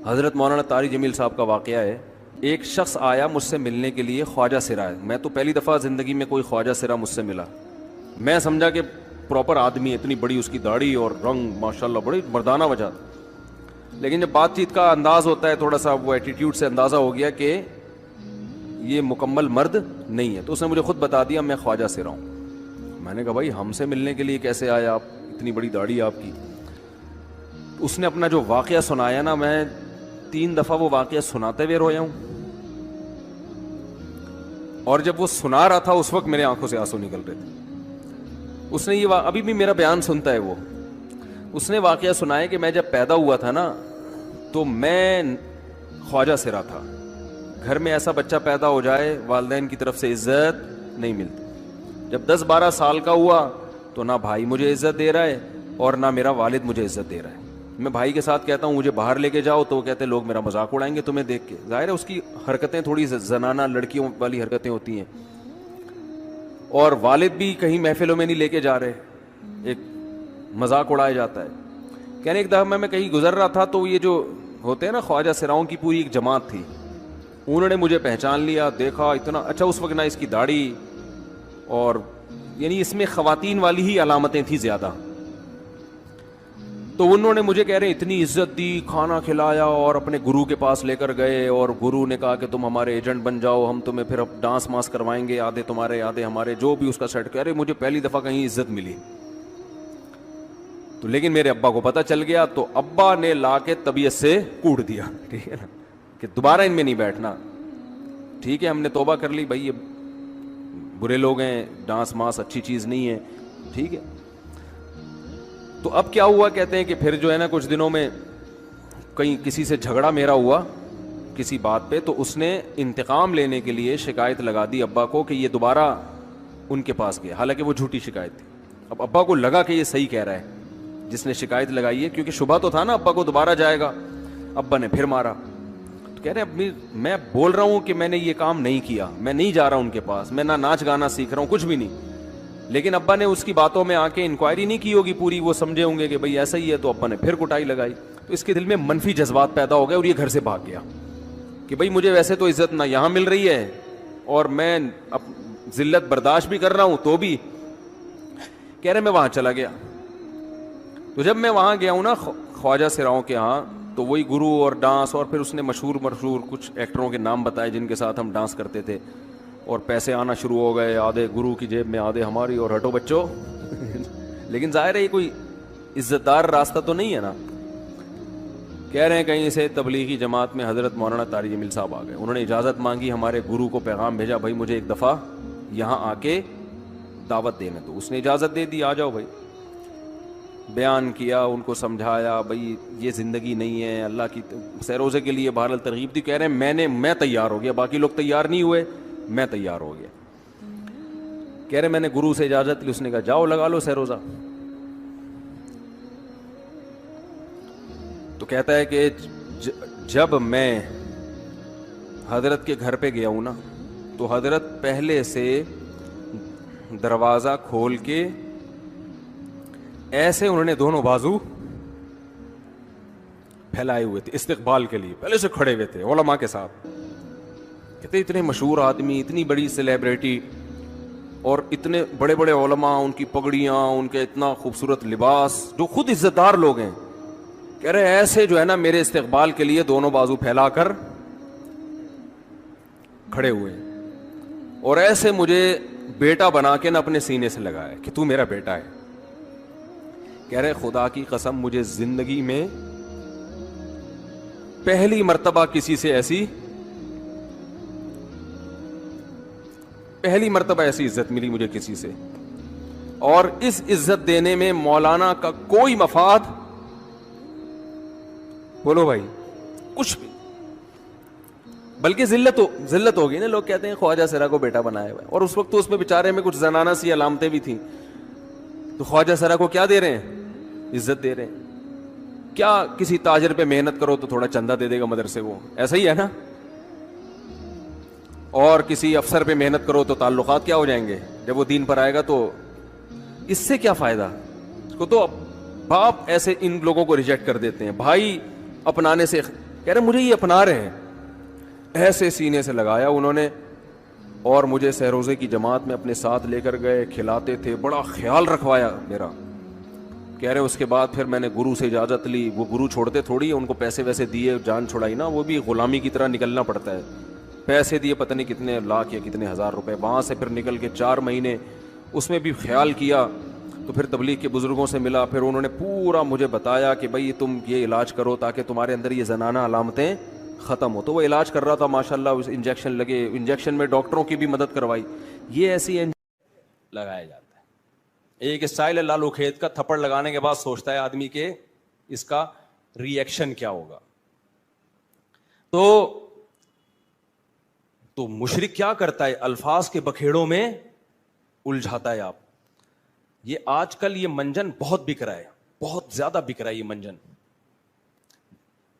حضرت مولانا طارق جمیل صاحب کا واقعہ ہے. ایک شخص آیا مجھ سے ملنے کے لیے, خواجہ سرا ہے. میں تو پہلی دفعہ زندگی میں کوئی خواجہ سرا مجھ سے ملا. میں سمجھا کہ پراپر آدمی ہے, اتنی بڑی اس کی داڑھی اور رنگ ماشاءاللہ بڑی مردانہ وجہ. لیکن جب بات چیت کا انداز ہوتا ہے تھوڑا سا, وہ ایٹیٹیوڈ سے اندازہ ہو گیا کہ یہ مکمل مرد نہیں ہے. تو اس نے مجھے خود بتا دیا میں خواجہ سرا ہوں. میں نے کہا بھائی ہم سے ملنے کے لیے کیسے آیا آپ, اتنی بڑی داڑھی آپ کی. اس نے اپنا جو واقعہ سنایا نا, میں 3 دفعہ وہ واقعہ سناتے ہوئے رویا ہوں. اور جب وہ سنا رہا تھا اس وقت میرے آنکھوں سے آنسو نکل رہے تھے. اس نے یہ ابھی بھی میرا بیان سنتا ہے وہ. اس نے واقعہ سنایا کہ میں جب پیدا ہوا تھا نا تو میں خواجہ سرا تھا. گھر میں ایسا بچہ پیدا ہو جائے والدین کی طرف سے عزت نہیں ملتی. جب 10-12 سال کا ہوا تو نہ بھائی مجھے عزت دے رہا ہے اور نہ میرا والد مجھے عزت دے رہا ہے. میں بھائی کے ساتھ کہتا ہوں مجھے باہر لے کے جاؤ تو وہ کہتے ہیں لوگ میرا مذاق اڑائیں گے تمہیں دیکھ کے. ظاہر ہے اس کی حرکتیں تھوڑی زنانہ لڑکیوں والی حرکتیں ہوتی ہیں. اور والد بھی کہیں محفلوں میں نہیں لے کے جا رہے, ایک مذاق اڑایا جاتا ہے. کہنے ایک دفعہ میں کہیں گزر رہا تھا تو یہ جو ہوتے ہیں نا خواجہ سراؤں کی پوری ایک جماعت تھی, انہوں نے مجھے پہچان لیا, دیکھا اتنا اچھا. اس وقت نہ اس کی داڑھی اور یعنی اس میں خواتین والی ہی علامتیں تھیں زیادہ. تو انہوں نے مجھے کہہ رہے اتنی عزت دی, کھانا کھلایا اور اپنے گرو کے پاس لے کر گئے. اور گرو نے کہا کہ تم ہمارے ایجنٹ بن جاؤ, ہم تمہیں پھر اب ڈانس ماس کروائیں گے, آدھے تمہارے آدھے ہمارے, جو بھی اس کا سیٹ. کہہ رہے مجھے پہلی دفعہ کہیں عزت ملی. تو لیکن میرے ابا کو پتہ چل گیا تو ابا نے لا کے طبیعت سے کوٹ دیا, ٹھیک ہے نا, کہ دوبارہ ان میں نہیں بیٹھنا. ٹھیک ہے ہم نے توبہ کر لی, بھائی یہ برے لوگ ہیں, ڈانس ماس اچھی چیز نہیں ہے, ٹھیک ہے. تو اب کیا ہوا, کہتے ہیں کہ پھر جو ہے نا کچھ دنوں میں کہیں کسی سے جھگڑا میرا ہوا کسی بات پہ, تو اس نے انتقام لینے کے لیے شکایت لگا دی ابا کو کہ یہ دوبارہ ان کے پاس گیا, حالانکہ وہ جھوٹی شکایت تھی. اب ابا کو لگا کہ یہ صحیح کہہ رہا ہے جس نے شکایت لگائی ہے, کیونکہ شبہ تو تھا نا ابا کو دوبارہ جائے گا. ابا نے پھر مارا. تو کہہ رہے ہیں میں بول رہا ہوں کہ میں نے یہ کام نہیں کیا, میں نہیں جا رہا ان کے پاس, میں نہ ناچ گانا سیکھ رہا ہوں, کچھ بھی نہیں. لیکن ابا نے اس کی باتوں میں آ کے انکوائری نہیں کی ہوگی پوری, وہ سمجھے ہوں گے کہ بھئی ایسا ہی ہے, تو ابا نے پھر کٹائی لگائی. تو اس کے دل میں منفی جذبات پیدا ہو گئے اور یہ گھر سے بھاگ گیا کہ بھئی مجھے ویسے تو عزت نہ یہاں مل رہی ہے اور میں ذلت برداشت بھی کر رہا ہوں تو بھی. کہہ رہے میں وہاں چلا گیا. تو جب میں وہاں گیا ہوں نا خواجہ سراؤں کے ہاں, تو وہی گرو اور ڈانس, اور پھر اس نے مشہور کچھ ایکٹروں کے نام بتائے جن کے ساتھ ہم ڈانس کرتے تھے, اور پیسے آنا شروع ہو گئے, آدھے گرو کی جیب میں آدھے ہماری, اور ہٹو بچوں. لیکن ظاہر ہے یہ کوئی عزت دار راستہ تو نہیں ہے نا. کہہ رہے ہیں کہیں سے تبلیغی جماعت میں حضرت مولانا طارق جمیل صاحب آ گئے, انہوں نے اجازت مانگی, ہمارے گرو کو پیغام بھیجا بھائی مجھے ایک دفعہ یہاں آ کے دعوت دینے دو. اس نے اجازت دے دی, آ جاؤ بھائی. بیان کیا, ان کو سمجھایا بھائی یہ زندگی نہیں ہے, اللہ کی سیروزے کے لیے بہرحال ترغیب دی. کہہ رہے ہیں میں تیار ہو گیا, باقی لوگ تیار نہیں ہوئے, میں تیار ہو گیا. کہہ رہے میں نے گرو سے اجازت لی, اس نے کہا جاؤ لگا لو سیروزہ. تو کہتا ہے کہ جب میں حضرت کے گھر پہ گیا ہوں نا تو حضرت پہلے سے دروازہ کھول کے ایسے انہوں نے دونوں بازو پھیلائے ہوئے تھے استقبال کے لیے, پہلے سے کھڑے ہوئے تھے علماء کے ساتھ. کہتے اتنے مشہور آدمی, اتنی بڑی سیلیبریٹی, اور اتنے بڑے بڑے علماء, ان کی پگڑیاں, ان کے اتنا خوبصورت لباس, جو خود عزت دار لوگ ہیں. کہہ رہے ایسے جو ہے نا میرے استقبال کے لیے دونوں بازو پھیلا کر کھڑے ہوئے, اور ایسے مجھے بیٹا بنا کے نہ اپنے سینے سے لگایا کہ تو میرا بیٹا ہے. کہہ رہے خدا کی قسم مجھے زندگی میں پہلی مرتبہ کسی سے پہلی مرتبہ ایسی عزت ملی مجھے کسی سے, اور اس عزت دینے میں مولانا کا کوئی مفاد, بولو بھائی, کچھ بھی, بلکہ ذلت ہوگی نا. لوگ کہتے ہیں خواجہ سرا کو بیٹا بنایا ہوا ہے, اور اس وقت تو اس میں بیچارے میں کچھ زنانہ سی علامتیں بھی تھیں. تو خواجہ سرا کو کیا دے رہے ہیں, عزت دے رہے ہیں. کیا کسی تاجر پہ محنت کرو تو تھوڑا چندہ دے دے گا مدرسے, وہ ایسا ہی ہے نا. اور کسی افسر پہ محنت کرو تو تعلقات کیا ہو جائیں گے, جب وہ دین پر آئے گا تو اس سے کیا فائدہ. اس کو تو باپ ایسے ان لوگوں کو ریجیکٹ کر دیتے ہیں, بھائی اپنانے سے کہہ رہے مجھے یہ اپنا رہے ہیں. ایسے سینے سے لگایا انہوں نے اور مجھے سہروزے کی جماعت میں اپنے ساتھ لے کر گئے, کھلاتے تھے, بڑا خیال رکھوایا میرا. کہہ رہے اس کے بعد پھر میں نے گرو سے اجازت لی. وہ گرو چھوڑتے تھوڑی, ان کو پیسے ویسے دیے, جان چھڑائی نا, وہ بھی غلامی کی طرح نکلنا پڑتا ہے. پیسے دیے پتہ نہیں کتنے لاکھ یا کتنے ہزار روپے. وہاں سے پھر نکل کے 4 مہینے اس میں بھی خیال کیا. تو پھر تبلیغ کے بزرگوں سے ملا, پھر انہوں نے پورا مجھے بتایا کہ بھائی تم یہ علاج کرو تاکہ تمہارے اندر یہ زنانہ علامتیں ختم ہو. تو وہ علاج کر رہا تھا ماشاءاللہ, انجیکشن لگے, انجیکشن میں ڈاکٹروں کی بھی مدد کروائی. یہ ایسی لگایا جاتا ہے. ایک اسٹائل ہے لالو کھیت کا, تھپڑ لگانے کے بعد سوچتا ہے آدمی کہ اس کا ری ایکشن کیا ہوگا. تو مشرک کیا کرتا ہے, الفاظ کے بکھیڑوں میں الجھاتا ہے. آپ یہ آج کل یہ منجن بہت بک رہا ہے, بہت زیادہ بک رہا ہے یہ منجن.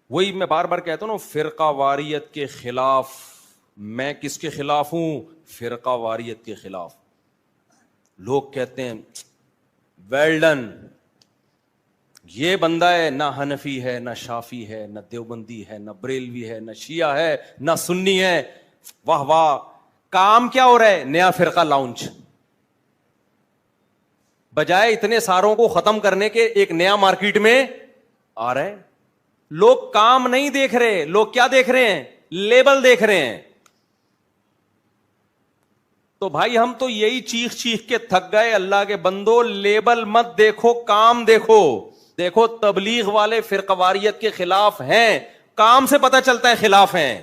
وہی میں بار بار کہتا ہوں نا, فرقہ واریت کے خلاف. میں کس کے خلاف ہوں؟ فرقہ واریت کے خلاف. لوگ کہتے ہیں ویل ڈن, یہ بندہ ہے نہ حنفی ہے نہ شافی ہے نہ دیوبندی ہے نہ بریلوی ہے نہ شیعہ ہے نہ سنی ہے. واہ واہ, کام کیا ہو رہا ہے؟ نیا فرقہ لانچ. بجائے اتنے ساروں کو ختم کرنے کے ایک نیا مارکیٹ میں آ رہا ہے. لوگ کام نہیں دیکھ رہے, لوگ کیا دیکھ رہے ہیں؟ لیبل دیکھ رہے ہیں. تو بھائی ہم تو یہی چیخ چیخ کے تھک گئے, اللہ کے بندو لیبل مت دیکھو, کام دیکھو. دیکھو تبلیغ والے فرقہ واریت کے خلاف ہیں, کام سے پتہ چلتا ہے خلاف ہیں.